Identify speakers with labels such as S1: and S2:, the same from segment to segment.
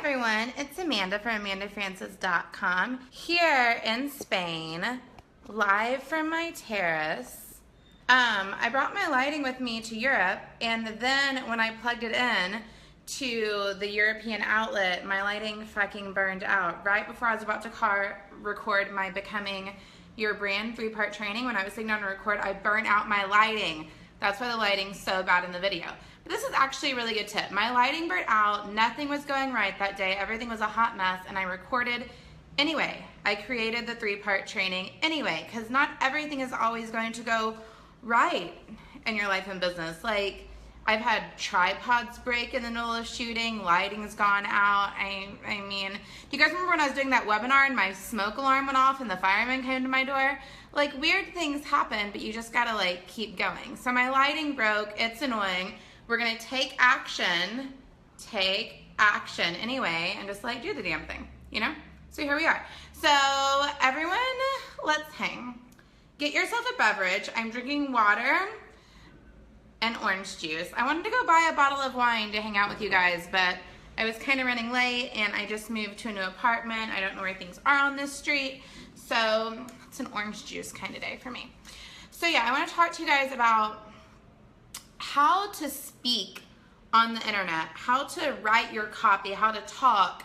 S1: everyone, it's Amanda from AmandaFrancis.com here in Spain, live from my terrace. I brought my lighting with me to Europe, and then when I plugged it in to the European outlet, my lighting fucking burned out. Right before I was about to record my Becoming Your Brand 3-part training, when I was sitting down to record, I burnt out my lighting. That's why the lighting's so bad in the video. But this is actually a really good tip. My lighting burnt out, nothing was going right that day, everything was a hot mess, and I recorded anyway. I created the 3-part training anyway, because not everything is always going to go right in your life and business. Like, I've had tripods break in the middle of shooting, lighting's gone out. I mean, do you guys remember when I was doing that webinar and my smoke alarm went off and the fireman came to my door? Like, weird things happen, but you just gotta like keep going. So my lighting broke, it's annoying. We're gonna take action anyway, and just like do the damn thing, you know? So here we are. So everyone, let's hang. Get yourself a beverage. I'm drinking water and orange juice. I wanted to go buy a bottle of wine to hang out with you guys, but I was kind of running late and I just moved to a new apartment. I don't know where things are on this street. So it's an orange juice kind of day for me. So yeah, I want to talk to you guys about how to speak on the internet, how to write your copy, how to talk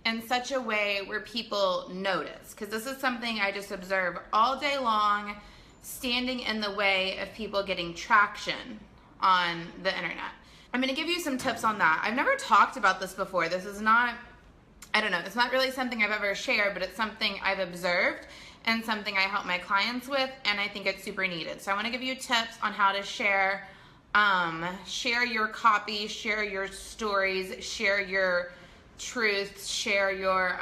S1: in such a way where people notice. Because this is something I just observe all day long, standing in the way of people getting traction on the internet. I'm going to give you some tips on that. I've never talked about this before. This is not, I don't know, it's not really something I've ever shared, but it's something I've observed and something I help my clients with, and I think it's super needed. So I want to give you tips on how to share your copy, share your stories, share your truths, share your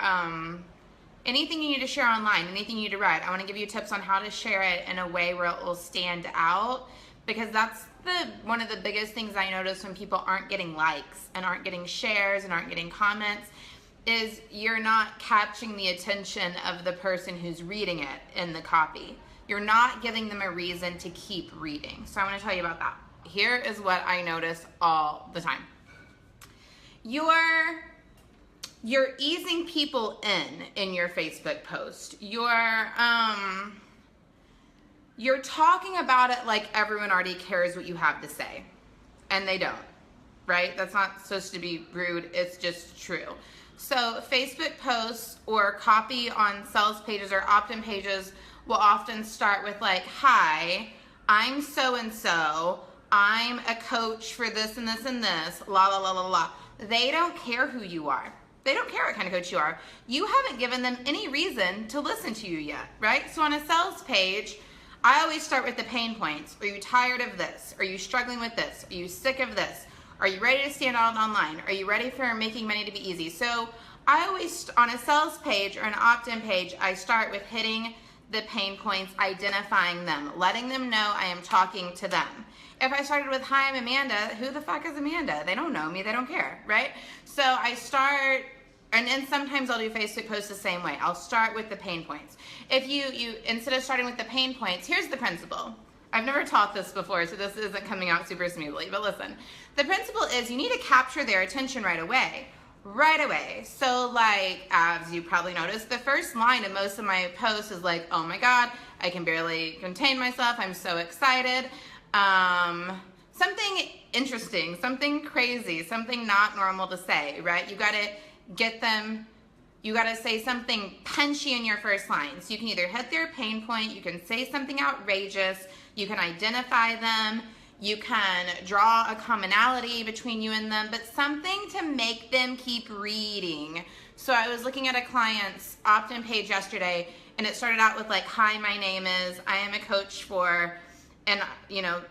S1: anything you need to share online, anything you need to write. I want to give you tips on how to share it in a way where it will stand out, because that's one of the biggest things I notice when people aren't getting likes and aren't getting shares and aren't getting comments is you're not catching the attention of the person who's reading it in the copy. You're not giving them a reason to keep reading. So I want to tell you about that. Here is what I notice all the time. You're easing people in your Facebook post. You're talking about it like everyone already cares what you have to say, and they don't, right? That's not supposed to be rude, it's just true. So Facebook posts or copy on sales pages or opt-in pages will often start with like, hi, I'm so-and-so, I'm a coach for this and this and this, la la la la la. They don't care who you are. They don't care what kind of coach you are. You haven't given them any reason to listen to you yet, right? So on a sales page, I always start with the pain points. Are you tired of this? Are you struggling with this? Are you sick of this? Are you ready to stand out online? Are you ready for making money to be easy? So I always, on a sales page or an opt-in page, I start with hitting the pain points, identifying them, letting them know I am talking to them. If I started with, hi, I'm Amanda, who the fuck is Amanda? They don't know me, they don't care, right? So I start, and then sometimes I'll do Facebook posts the same way. I'll start with the pain points. If you instead of starting with the pain points, here's the principle. I've never taught this before, so this isn't coming out super smoothly, but listen. The principle is you need to capture their attention right away. Right away. So like, as you probably noticed, the first line of most of my posts is like, oh my God, I can barely contain myself. I'm so excited. Something interesting, something crazy, something not normal to say, right? You gotta get them, you gotta say something punchy in your first line. So you can either hit their pain point, you can say something outrageous, you can identify them, you can draw a commonality between you and them, but something to make them keep reading. So I was looking at a client's opt-in page yesterday, and it started out with like, hi, my name is, I am a coach for, and you know,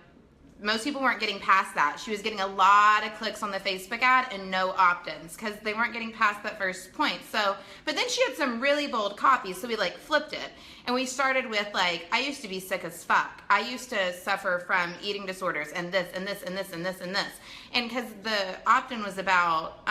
S1: most people weren't getting past that. She was getting a lot of clicks on the Facebook ad and no opt-ins because they weren't getting past that first point. So, but then she had some really bold copy, so we like flipped it. And we started with like, I used to be sick as fuck. I used to suffer from eating disorders and this and this and this and this and this. And because the opt-in was about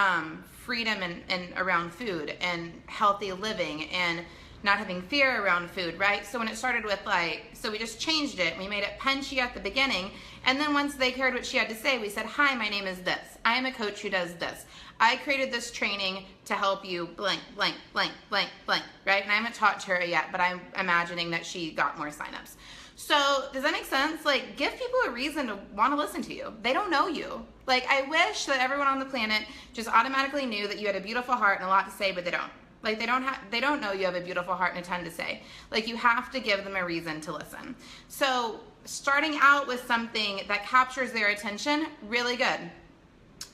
S1: freedom and around food and healthy living and not having fear around food, right? So when it started with like, so we just changed it. We made it punchy at the beginning. And then once they cared what she had to say, we said, hi, my name is this. I am a coach who does this. I created this training to help you blank, blank, blank, blank, blank, right? And I haven't taught Tara yet, but I'm imagining that she got more signups. So does that make sense? Like, give people a reason to want to listen to you. They don't know you. Like, I wish that everyone on the planet just automatically knew that you had a beautiful heart and a lot to say, but they don't. Like, they don't know you have a beautiful heart and a ton to say. Like, you have to give them a reason to listen. So starting out with something that captures their attention, really good.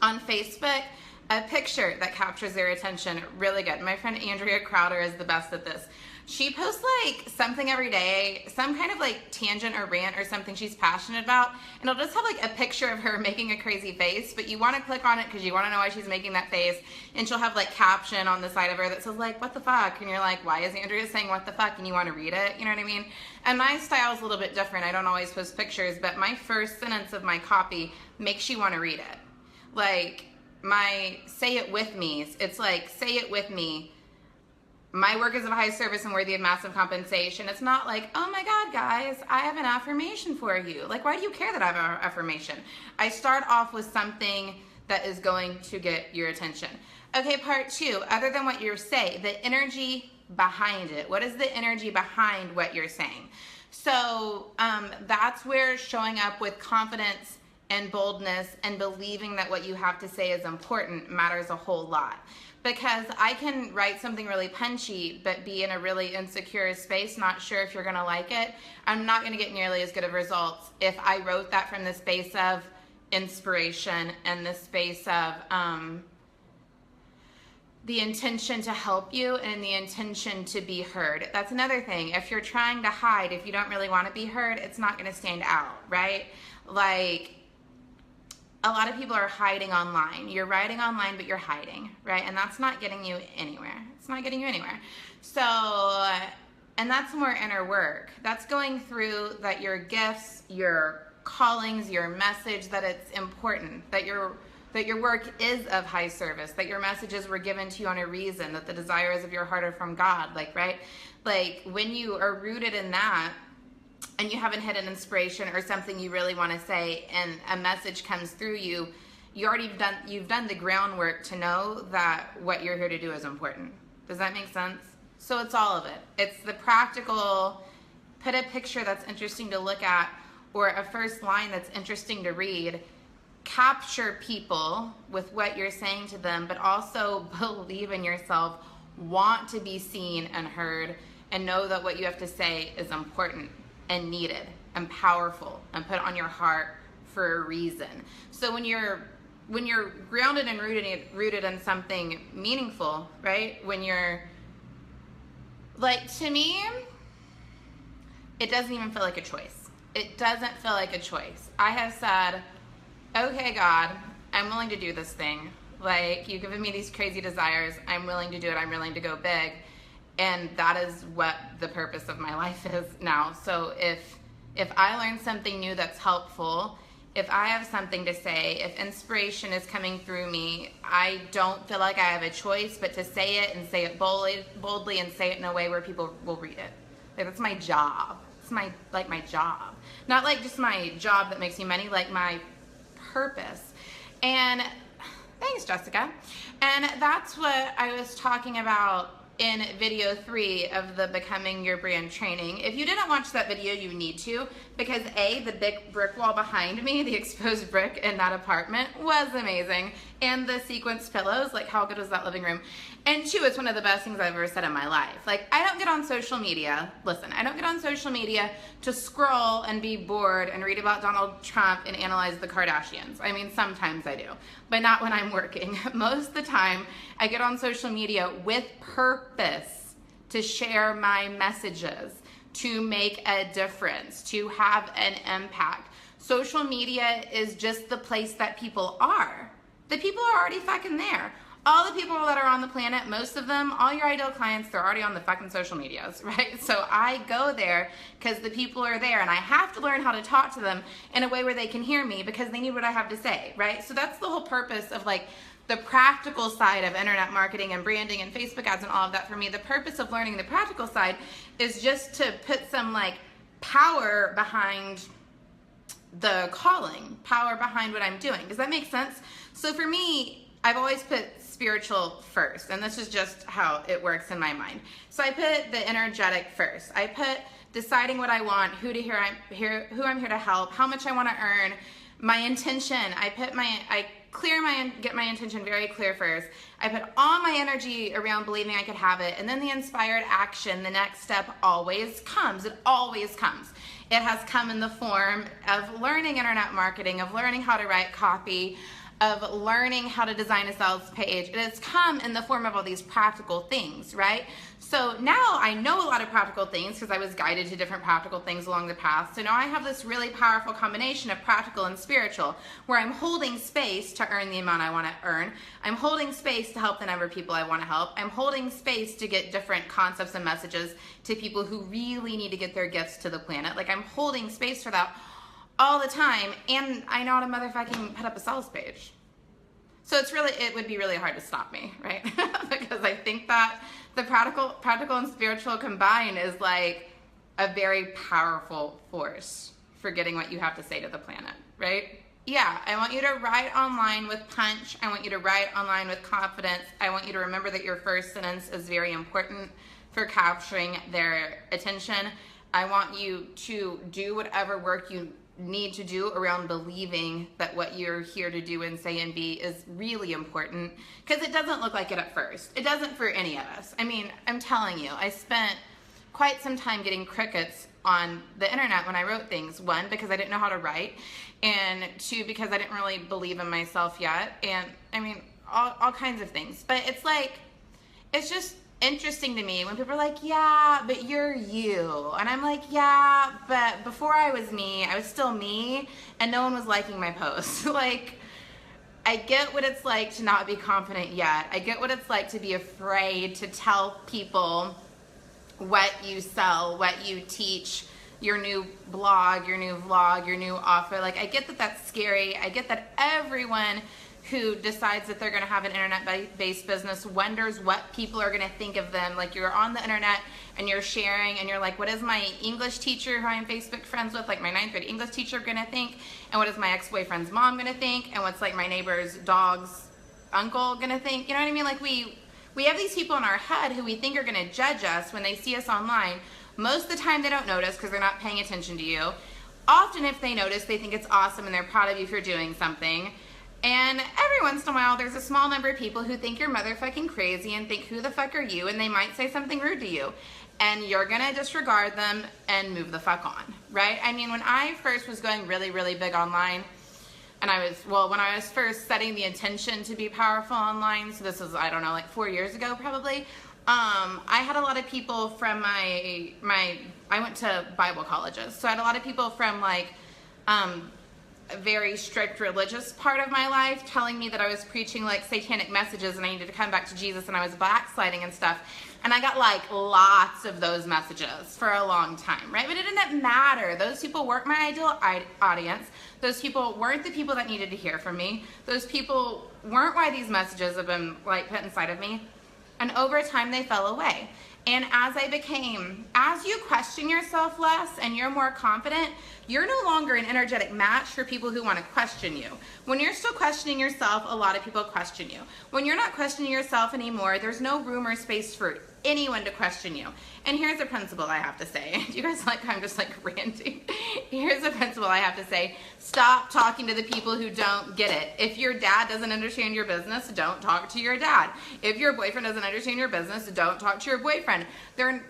S1: On Facebook, a picture that captures their attention, really good. My friend Andrea Crowder is the best at this. She posts like something every day, some kind of like tangent or rant or something she's passionate about, and it'll just have like a picture of her making a crazy face, but you want to click on it because you want to know why she's making that face, and she'll have like caption on the side of her that says like, what the fuck? And you're like, why is Andrea saying what the fuck? And you want to read it, you know what I mean? And my style is a little bit different. I don't always post pictures, but my first sentence of my copy makes you want to read it. Like my say it with me's, it's like, say it with me. My work is of high service and worthy of massive compensation. It's not like, oh my God, guys, I have an affirmation for you. Like, why do you care that I have an affirmation? I start off with something that is going to get your attention. Okay, part 2, other than what you say, the energy behind it. What is the energy behind what you're saying? So that's where showing up with confidence and boldness and believing that what you have to say is important matters a whole lot. Because I can write something really punchy, but be in a really insecure space, not sure if you're gonna like it. I'm not gonna get nearly as good of results if I wrote that from the space of inspiration and the space of the intention to help you and the intention to be heard. That's another thing. If you're trying to hide, if you don't really wanna be heard, it's not gonna stand out, right? Like, a lot of people are hiding online. You're writing online, but you're hiding, right? And that's not getting you anywhere. It's not getting you anywhere. So, and that's more inner work. That's going through that your gifts, your callings, your message, that it's important, that your work is of high service, that your messages were given to you on a reason, that the desires of your heart are from God, like, right? Like, when you are rooted in that, and you haven't had an inspiration or something you really want to say, and a message comes through you, you've done the groundwork to know that what you're here to do is important. Does that make sense? So it's all of it. It's the practical, put a picture that's interesting to look at, or a first line that's interesting to read. Capture people with what you're saying to them, but also believe in yourself, want to be seen and heard, and know that what you have to say is important and needed and powerful and put on your heart for a reason. So when you're grounded and rooted in something meaningful, right? When you're like, to me, it doesn't even feel like a choice. It doesn't feel like a choice. I have said, okay, God, I'm willing to do this thing. Like, you've given me these crazy desires. I'm willing to do it. I'm willing to go big. And that is what the purpose of my life is now. So if I learn something new that's helpful, if I have something to say, if inspiration is coming through me, I don't feel like I have a choice but to say it, and say it boldly and say it in a way where people will read it. Like, that's my job. It's my job. Not like just my job that makes me money, like my purpose. And thanks, Jessica. And that's what I was talking about in video 3 of the Becoming Your Brand training. If you didn't watch that video, you need to, because A, the big brick wall behind me, the exposed brick in that apartment, was amazing. And the sequenced pillows, like, how good was that living room? And 2, it's one of the best things I've ever said in my life. Like, I don't get on social media, listen, I don't get on social media to scroll and be bored and read about Donald Trump and analyze the Kardashians. I mean, sometimes I do, but not when I'm working. Most of the time, I get on social media with purpose to share my messages, to make a difference, to have an impact. Social media is just the place that people are. The people are already fucking there. All the people that are on the planet, most of them, all your ideal clients, they're already on the fucking social medias, right? So I go there because the people are there, and I have to learn how to talk to them in a way where they can hear me because they need what I have to say, right? So that's the whole purpose of, like, the practical side of internet marketing and branding and Facebook ads and all of that for me. The purpose of learning the practical side is just to put some, like, power behind the calling, power behind what I'm doing. Does that make sense? So for me, I've always put spiritual first, and this is just how it works in my mind. So I put the energetic first. I put deciding what I want, who I'm here to help, how much I want to earn, my intention. I get my intention very clear first. I put all my energy around believing I could have it, and then the inspired action, the next step always comes. It always comes. It has come in the form of learning internet marketing, of learning how to write copy, of learning how to design a sales page. It has come in the form of all these practical things, right? So now I know a lot of practical things because I was guided to different practical things along the path. So now I have this really powerful combination of practical and spiritual where I'm holding space to earn the amount I want to earn. I'm holding space to help the number of people I want to help. I'm holding space to get different concepts and messages to people who really need to get their gifts to the planet. Like I'm holding space for that all the time, and I know how to motherfucking put up a sales page. So it would be really hard to stop me, right? Because I think that the practical and spiritual combined is like a very powerful force for getting what you have to say to the planet, right? Yeah, I want you to write online with punch. I want you to write online with confidence. I want you to remember that your first sentence is very important for capturing their attention. I want you to do whatever work you need to do around believing that what you're here to do and say and be is really important, because it doesn't look like it at first. It doesn't for any of us. I mean, I'm telling you, I spent quite some time getting crickets on the internet when I wrote things. One, because I didn't know how to write, and two, because I didn't really believe in myself yet, and I mean, all kinds of things. But it's just interesting to me when people are like, yeah, but you're you. And I'm like, yeah, but before I was me, I was still me, and no one was liking my posts. Like, I get what it's like to not be confident yet. I get what it's like to be afraid to tell people what you sell, what you teach, your new blog, your new vlog, your new offer. Like, I get that that's scary. I get that everyone who decides that they're going to have an internet-based business wonders what people are going to think of them. Like, you're on the internet and you're sharing and you're like, what is my English teacher who I'm Facebook friends with, like my 9th grade English teacher, going to think? And what is my ex-boyfriend's mom going to think? And what's like my neighbor's dog's uncle going to think? You know what I mean? Like, we have these people in our head who we think are going to judge us when they see us online. Most of the time they don't notice because they're not paying attention to you. Often if they notice, they think it's awesome and they're proud of you for doing something. And every once in a while, there's a small number of people who think you're motherfucking crazy and think, who the fuck are you? And they might say something rude to you. And you're gonna disregard them and move the fuck on, right? I mean, when I first was going really, really big online, and when I was first setting the intention to be powerful online, so this was, I don't know, like 4 years ago probably, I had a lot of people from I went to Bible colleges, so I had a lot of people from like, a very strict religious part of my life telling me that I was preaching like satanic messages and I needed to come back to Jesus and I was backsliding and stuff. And I got like lots of those messages for a long time, right? But it didn't matter. Those people weren't my ideal audience. Those people weren't the people that needed to hear from me. Those people weren't why these messages have been like put inside of me. And over time they fell away. And as you question yourself less and you're more confident, you're no longer an energetic match for people who want to question you. When you're still questioning yourself, a lot of people question you. When you're not questioning yourself anymore, there's no room or space for anyone to question you. And here's a principle I have to say. You guys like, I'm just like ranting. Here's a principle I have to say. Stop talking to the people who don't get it. If your dad doesn't understand your business, don't talk to your dad. If your boyfriend doesn't understand your business, don't talk to your boyfriend.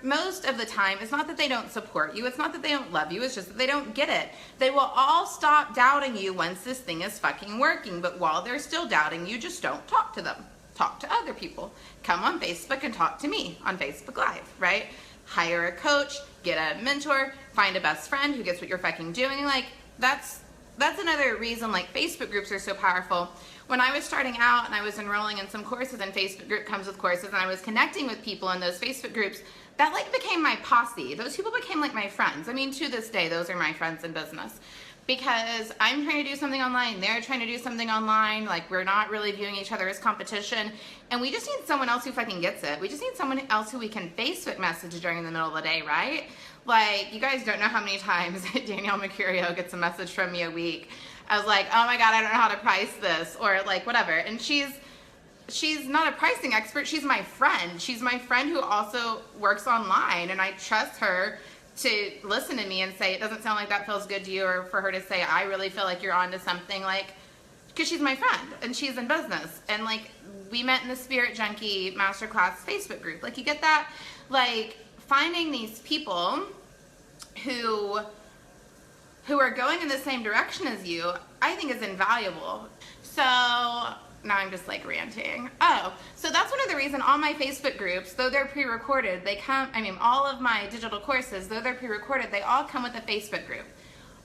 S1: Most of the time, it's not that they don't support you. It's not that they don't love you. It's just that they don't get it. They will all stop doubting you once this thing is fucking working. But while they're still doubting you, just don't talk to them. Talk to other people. Come on Facebook and talk to me on Facebook Live, right? Hire a coach, get a mentor, find a best friend who gets what you're fucking doing. Like, that's another reason like Facebook groups are so powerful. When I was starting out and I was enrolling in some courses, and Facebook group comes with courses, and I was connecting with people in those Facebook groups, that like became my posse. Those people became like my friends. I mean, to this day, those are my friends in business. because I'm trying to do something online, they're trying to do something online, like we're not really viewing each other as competition, and we just need someone else who fucking gets it. We just need someone else who we can Facebook message during the middle of the day, right? Like, you guys don't know how many times Danielle Mercurio gets a message from me a week. I was like, oh my God, I don't know how to price this, or like whatever. And she's not a pricing expert, she's my friend. She's my friend who also works online, and I trust her to listen to me and say, it doesn't sound like that feels good to you, or for her to say, I really feel like you're onto something, like, because she's my friend and she's in business. And like, we met in the Spirit Junkie Masterclass Facebook group. Like, you get that? Like, finding these people who are going in the same direction as you, I think is invaluable. So now I'm just like ranting. Oh, so that's one of the reasons all my Facebook groups, though they're pre-recorded, they come, I mean, all of my digital courses, though they're pre-recorded, they all come with a Facebook group.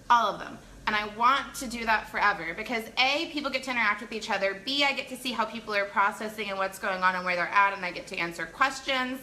S1: All of them. And I want to do that forever because A, people get to interact with each other. B, I get to see how people are processing and what's going on and where they're at, and I get to answer questions.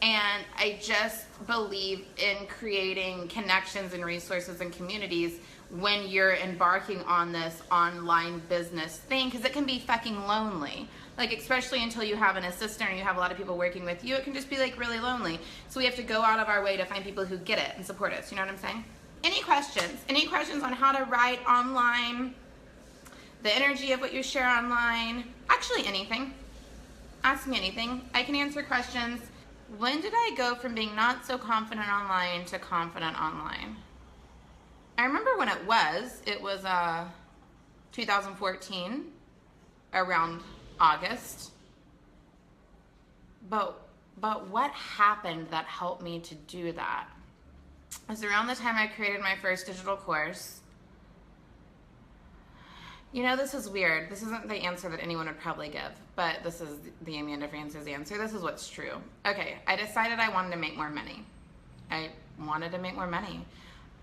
S1: And I just believe in creating connections and resources and communities when you're embarking on this online business thing, because it can be fucking lonely. Like, especially until you have an assistant or you have a lot of people working with you, it can just be like really lonely. So we have to go out of our way to find people who get it and support us. You know what I'm saying? Any questions? Any questions on how to write online? The energy of what you share online? Actually, anything. Ask me anything. I can answer questions. When did I go from being not so confident online to confident online? I remember when it was 2014, around August. But what happened that helped me to do that? It was around the time I created my first digital course. You know, this is weird. This isn't the answer that anyone would probably give, but this is the Amanda Francis answer. This is what's true. Okay, I decided I wanted to make more money. I wanted to make more money.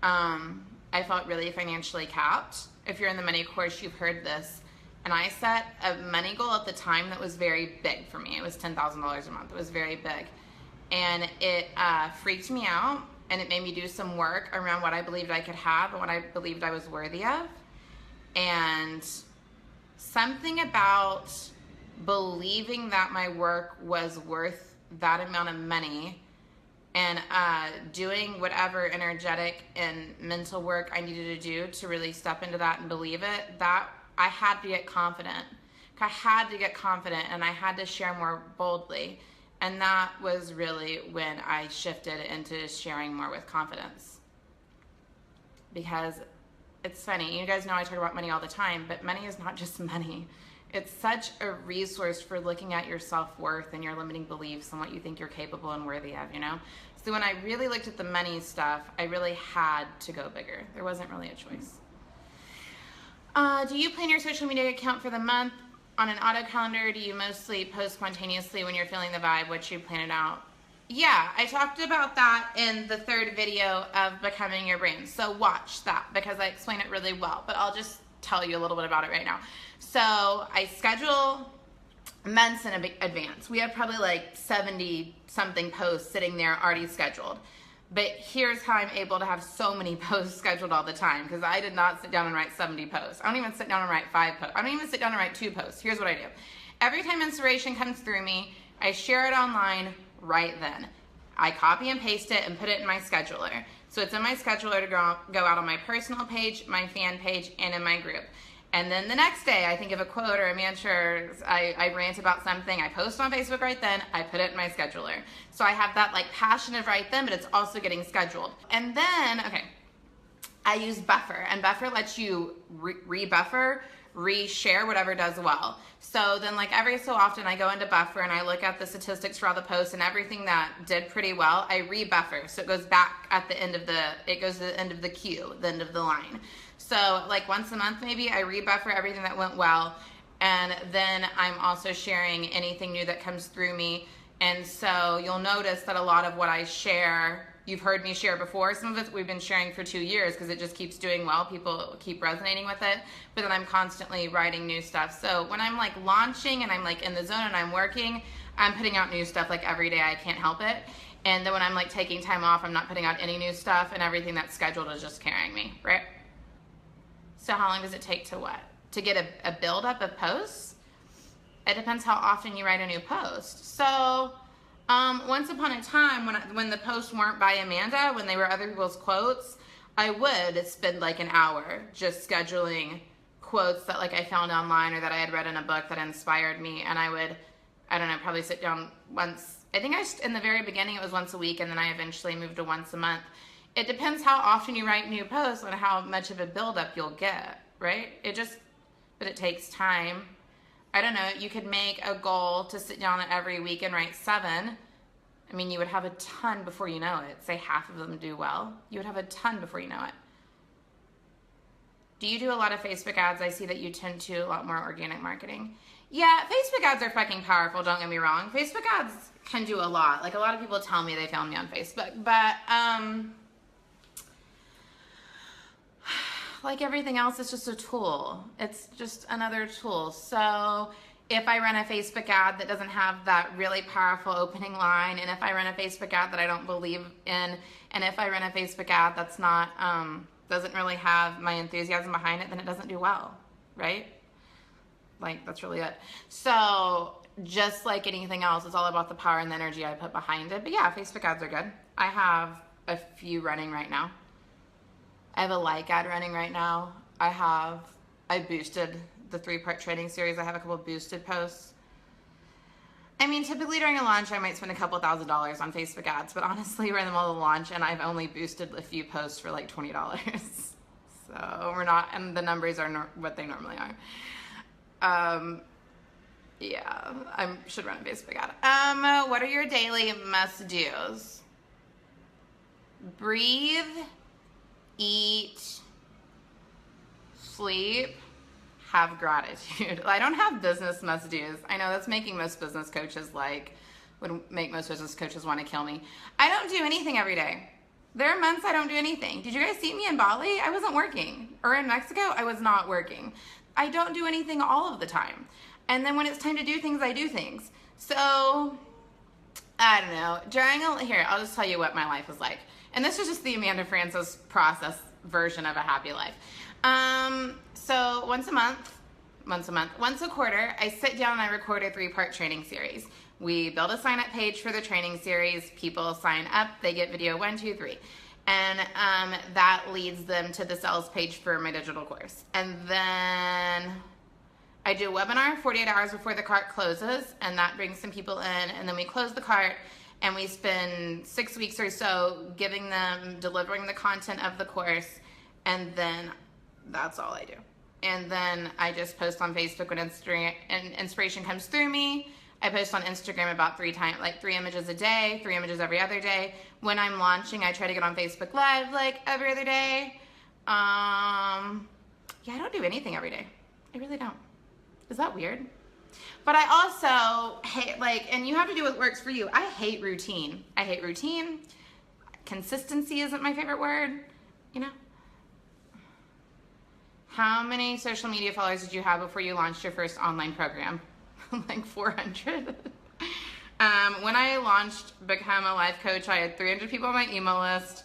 S1: I felt really financially capped. If you're in the money course, you've heard this. And I set a money goal at the time that was very big for me. It was $10,000 a month. It was very big. And it freaked me out, and it made me do some work around what I believed I could have and what I believed I was worthy of. And something about believing that my work was worth that amount of money and doing whatever energetic and mental work I needed to do to really step into that and believe it, that I had to get confident. I had to get confident, and I had to share more boldly. And that was really when I shifted into sharing more with confidence. Because it's funny, you guys know I talk about money all the time, but money is not just money. It's such a resource for looking at your self-worth and your limiting beliefs and what you think you're capable and worthy of, you know? So when I really looked at the money stuff, I really had to go bigger. There wasn't really a choice. Do you plan your social media account for the month on an auto calendar, or do you mostly post spontaneously when you're feeling the vibe, what you plan it out? Yeah, I talked about that in the third video of Becoming Your Brand. So watch that because I explain it really well, but I'll just tell you a little bit about it right now. So I schedule months in advance. We have probably like 70 something posts sitting there already scheduled. But here's how I'm able to have so many posts scheduled all the time, because I did not sit down and write 70 posts. I don't even sit down and write 5 posts. I don't even sit down and write 2 posts. Here's what I do. Every time inspiration comes through me, I share it online right then. I copy and paste it and put it in my scheduler. So it's in my scheduler to go out on my personal page, my fan page, and in my group. And then the next day, I think of a quote or a mantra, I rant about something, I post on Facebook right then, I put it in my scheduler. So I have that like passion of right then, but it's also getting scheduled. And then, okay, I use Buffer, and Buffer lets you re-buffer, re-share whatever does well. So then like every so often I go into Buffer and I look at the statistics for all the posts, and everything that did pretty well, I re-buffer. So it goes back at the end of it goes to the end of the queue, the end of the line. So like once a month maybe, I re-buffer everything that went well, and then I'm also sharing anything new that comes through me. And so you'll notice that a lot of what I share, you've heard me share before. Some of it we've been sharing for 2 years because it just keeps doing well. People keep resonating with it. But then I'm constantly writing new stuff. So when I'm like launching and I'm like in the zone and I'm working, I'm putting out new stuff like every day. I can't help it. And then when I'm like taking time off, I'm not putting out any new stuff, and everything that's scheduled is just carrying me, right? So how long does it take to what? To get a buildup of posts? It depends how often you write a new post. So once upon a time, when the posts weren't by Amanda, when they were other people's quotes, I would spend like an hour just scheduling quotes that like I found online or that I had read in a book that inspired me, and I would, I don't know, probably sit down once. I think in the very beginning it was once a week, and then I eventually moved to once a month. It depends how often you write new posts and how much of a buildup you'll get, right? But it takes time. I don't know, you could make a goal to sit down every week and write 7. I mean, you would have a ton before you know it. Say half of them do well. You would have a ton before you know it. Do you do a lot of Facebook ads? I see that you tend to a lot more organic marketing. Yeah, Facebook ads are fucking powerful, don't get me wrong. Facebook ads can do a lot. Like, a lot of people tell me they found me on Facebook. But, like everything else, it's just a tool. It's just another tool. So if I run a Facebook ad that doesn't have that really powerful opening line, and if I run a Facebook ad that I don't believe in, and if I run a Facebook ad that's not, doesn't really have my enthusiasm behind it, then it doesn't do well, right? Like, that's really it. So just like anything else, it's all about the power and the energy I put behind it. But yeah, Facebook ads are good. I have a few running right now. I have a like ad running right now. I boosted the 3-part training series. I have a couple of boosted posts. I mean, typically during a launch, I might spend a couple $1,000s on Facebook ads, but honestly, we're in the middle of the launch, and I've only boosted a few posts for like $20. So we're not, and the numbers are what they normally are. Yeah, I should run a Facebook ad. What are your daily must-dos? Breathe, eat, sleep, have gratitude. I don't have business must-dos. I know that's making most business coaches would make most business coaches want to kill me. I don't do anything every day. There are months I don't do anything. Did you guys see me in Bali? I wasn't working. Or in Mexico, I was not working. I don't do anything all of the time. And then when it's time to do things, I do things. So, I don't know. Here, I'll just tell you what my life was like. And this is just the Amanda Francis process version of a happy life. So once a quarter, I sit down and I record a 3-part training series. We build a sign-up page for the training series. People sign up. They get video 1, 2, 3. And that leads them to the sales page for my digital course. And then I do a webinar 48 hours before the cart closes, and that brings some people in. And then we close the cart, and we spend 6 weeks or so delivering the content of the course, and then that's all I do. And then I just post on Facebook when inspiration comes through me. I post on Instagram about 3 images a day, 3 images every other day. When I'm launching, I try to get on Facebook Live like every other day. Yeah, I don't do anything every day. I really don't. Is that weird? But I also hate, and you have to do what works for you. I hate routine. Consistency isn't my favorite word, you know? How many social media followers did you have before you launched your first online program? Like 400. When I launched Become a Life Coach, I had 300 people on my email list.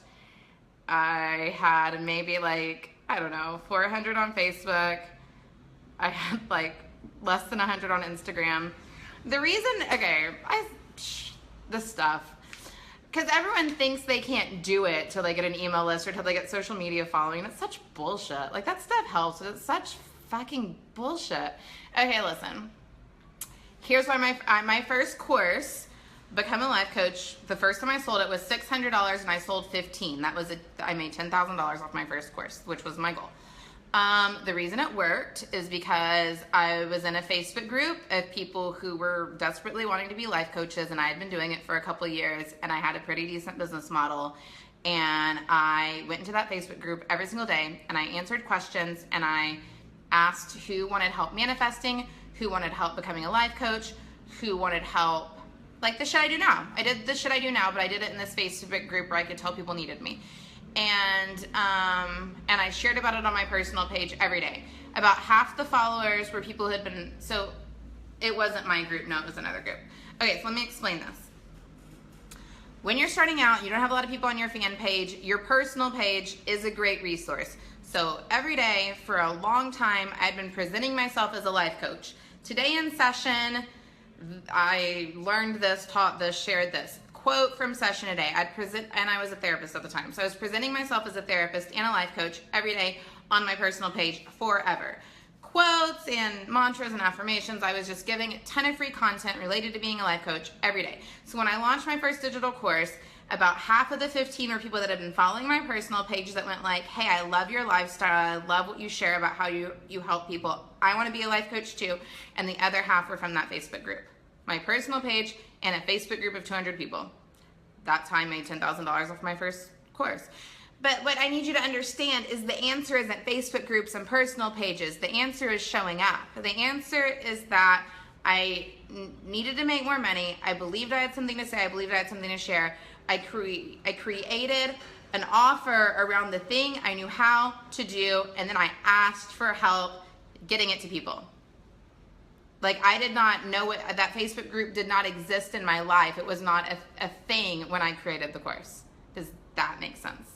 S1: I had maybe 400 on Facebook. I had less than 100 on Instagram. The reason, this stuff, because everyone thinks they can't do it till they get an email list or till they get social media following. It's such bullshit. That stuff helps, but it's such fucking bullshit. Okay, listen. Here's why my first course, Become a Life Coach, the first time I sold it was $600 and I sold 15. I made $10,000 off my first course, which was my goal. The reason it worked is because I was in a Facebook group of people who were desperately wanting to be life coaches, and I had been doing it for a couple of years, and I had a pretty decent business model, and I went into that Facebook group every single day, and I answered questions, and I asked who wanted help manifesting, who wanted help becoming a life coach, who wanted help, the shit I do now. I did the shit I do now, but I did it in this Facebook group where I could tell people needed me. And I shared about it on my personal page every day. About half the followers were people who had been, so it wasn't my group, no, it was another group. Okay, so let me explain this. When you're starting out, you don't have a lot of people on your fan page, your personal page is a great resource. So every day for a long time, I'd been presenting myself as a life coach. Today in session, I learned this, taught this, shared this. Quote from session a day. I'd present, and I was a therapist at the time. So I was presenting myself as a therapist and a life coach every day on my personal page forever. Quotes and mantras and affirmations. I was just giving a ton of free content related to being a life coach every day. So when I launched my first digital course, about half of the 15 were people that had been following my personal page that went like, hey, I love your lifestyle. I love what you share about how you help people. I want to be a life coach too. And the other half were from that Facebook group. My personal page and a Facebook group of 200 people. That's how I made $10,000 off my first course. But what I need you to understand is the answer isn't Facebook groups and personal pages. The answer is showing up. The answer is that I needed to make more money. I believed I had something to say. I believed I had something to share. I created an offer around the thing I knew how to do, and then I asked for help getting it to people. Like, I did not know what that Facebook group did not exist in my life. It was not a thing when I created the course. Does that make sense?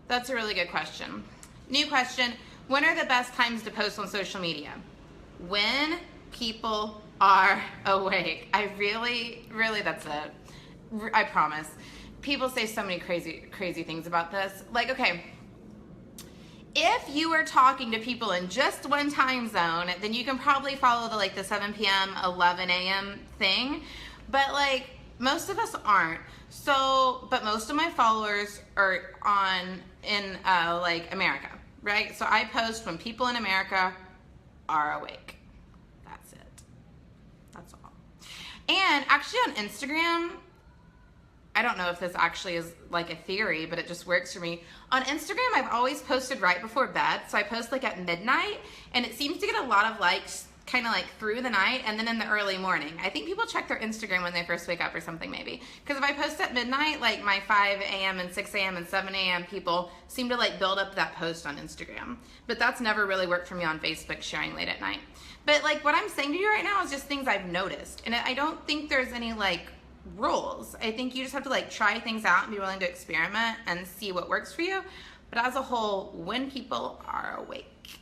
S1: That's a really good question. New question. When are the best times to post on social media? When people are awake. I really, that's it. I promise. People say so many crazy things about this. Like, okay, if you are talking to people in just one time zone, then you can probably follow the 7 p.m., 11 a.m. thing. But most of us aren't. So, but most of my followers are in America, right? So I post when people in America are awake. That's it. That's all. And actually on Instagram, I don't know if this actually is a theory, but it just works for me. On Instagram, I've always posted right before bed. So I post at midnight, and it seems to get a lot of likes kind of through the night and then in the early morning. I think people check their Instagram when they first wake up or something maybe. Because if I post at midnight, my 5 a.m. and 6 a.m. and 7 a.m. people seem to build up that post on Instagram. But that's never really worked for me on Facebook, sharing late at night. But what I'm saying to you right now is just things I've noticed. And I don't think there's any rules. I think you just have to try things out and be willing to experiment and see what works for you. But as a whole, when people are awake,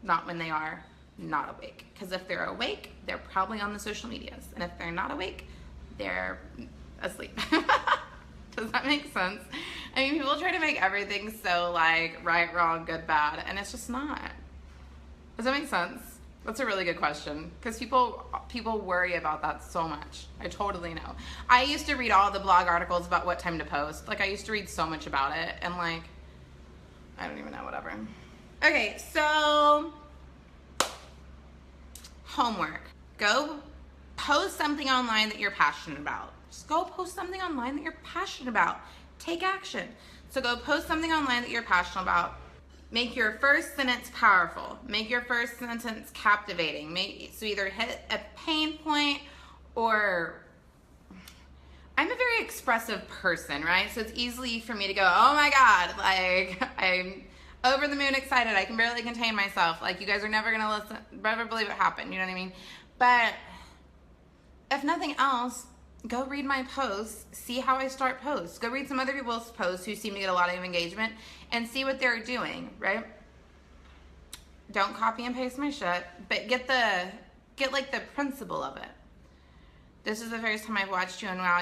S1: not when they are not awake. Because if they're awake, they're probably on the social medias. And if they're not awake, they're asleep. Does that make sense? I mean, people try to make everything so right, wrong, good, bad, and it's just not. Does that make sense? That's a really good question, because people worry about that so much. I totally know. I used to read all the blog articles about what time to post. I used to read so much about it, and I don't even know, whatever. Okay, so homework. Go post something online that you're passionate about. Just go post something online that you're passionate about. Take action. So go post something online that you're passionate about. Make your first sentence powerful. Make your first sentence captivating. So either hit a pain point, or I'm a very expressive person, right? So it's easy for me to go, oh my God, I'm over the moon excited. I can barely contain myself. You guys are never gonna never believe it happened. You know what I mean? But if nothing else, go read my posts, see how I start posts. Go read some other people's posts who seem to get a lot of engagement and see what they're doing, right? Don't copy and paste my shit, but get the principle of it. This is the first time I've watched you, and wow,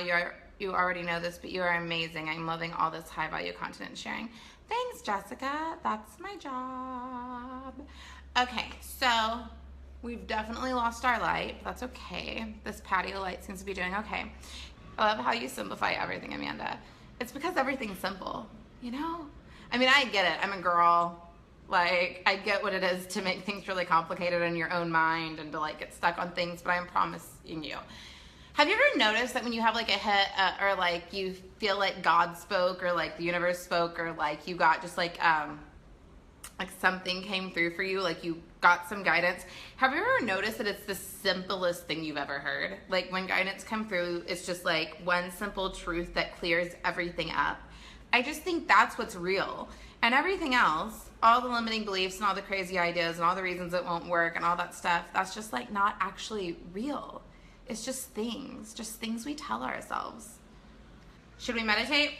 S1: you already know this, but you are amazing. I'm loving all this high value content and sharing. Thanks, Jessica. That's my job. Okay, so we've definitely lost our light. That's okay. This patio light seems to be doing okay. I love how you simplify everything, Amanda. It's because everything's simple, you know? I mean, I get it. I'm a girl. I get what it is to make things really complicated in your own mind and to get stuck on things, but I'm promising you. Have you ever noticed that when you have a hit or you feel God spoke, or the universe spoke, or you got just something came through for you, you got some guidance? Have you ever noticed that it's the simplest thing you've ever heard? When guidance come through, it's just one simple truth that clears everything up. I just think that's what's real. And everything else, all the limiting beliefs and all the crazy ideas and all the reasons it won't work and all that stuff, that's just not actually real. It's just things we tell ourselves. Should we meditate?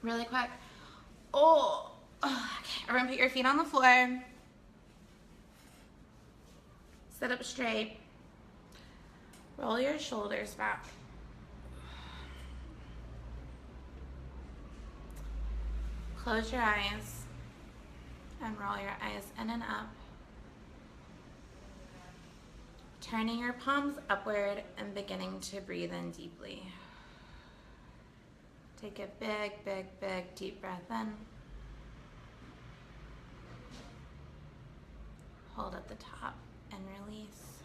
S1: Really quick. Oh, okay. Everyone put your feet on the floor. Sit up straight. Roll your shoulders back. Close your eyes and roll your eyes in and up. Turning your palms upward and beginning to breathe in deeply. Take a big, big, big deep breath in. Hold at the top and release.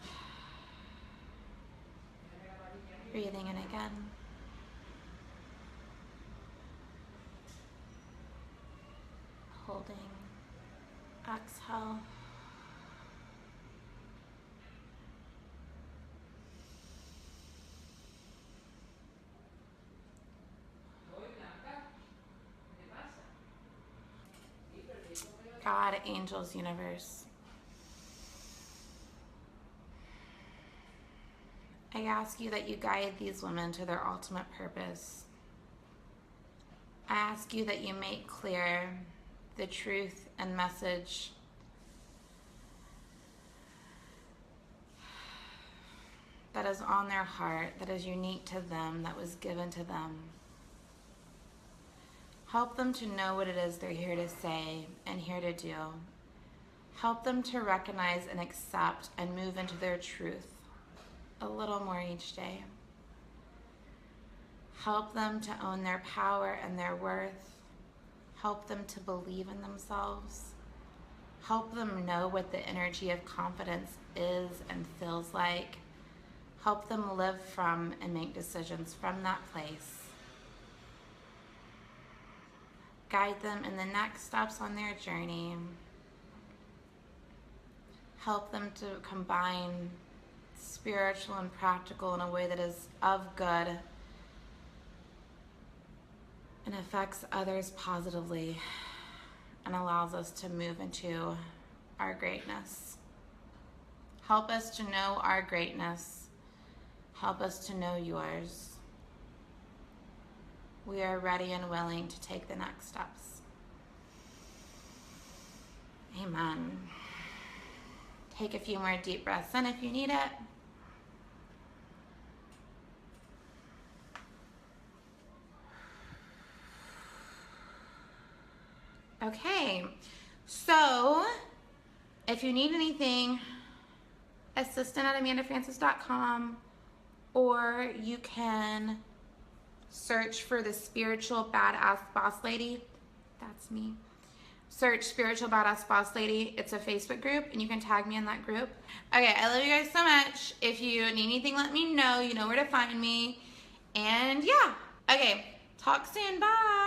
S1: Breathing in again. Holding. Exhale. God, angels, universe, I ask you that you guide these women to their ultimate purpose. I ask you that you make clear the truth and message that is on their heart, that is unique to them, that was given to them. Help them to know what it is they're here to say and here to do. Help them to recognize and accept and move into their truth a little more each day. Help them to own their power and their worth. Help them to believe in themselves. Help them know what the energy of confidence is and feels like. Help them live from and make decisions from that place. Guide them in the next steps on their journey. Help them to combine spiritual and practical in a way that is of good and affects others positively and allows us to move into our greatness. Help us to know our greatness. Help us to know yours. We are ready and willing to take the next steps. Amen. Take a few more deep breaths in if you need it. Okay, so if you need anything, assistant@amandafrancis.com, or you can search for the Spiritual Badass Boss Lady. That's me. Search Spiritual Badass Boss Lady. It's a Facebook group, and you can tag me in that group. Okay, I love you guys so much. If you need anything, let me know. You know where to find me. And yeah. Okay, talk soon. Bye.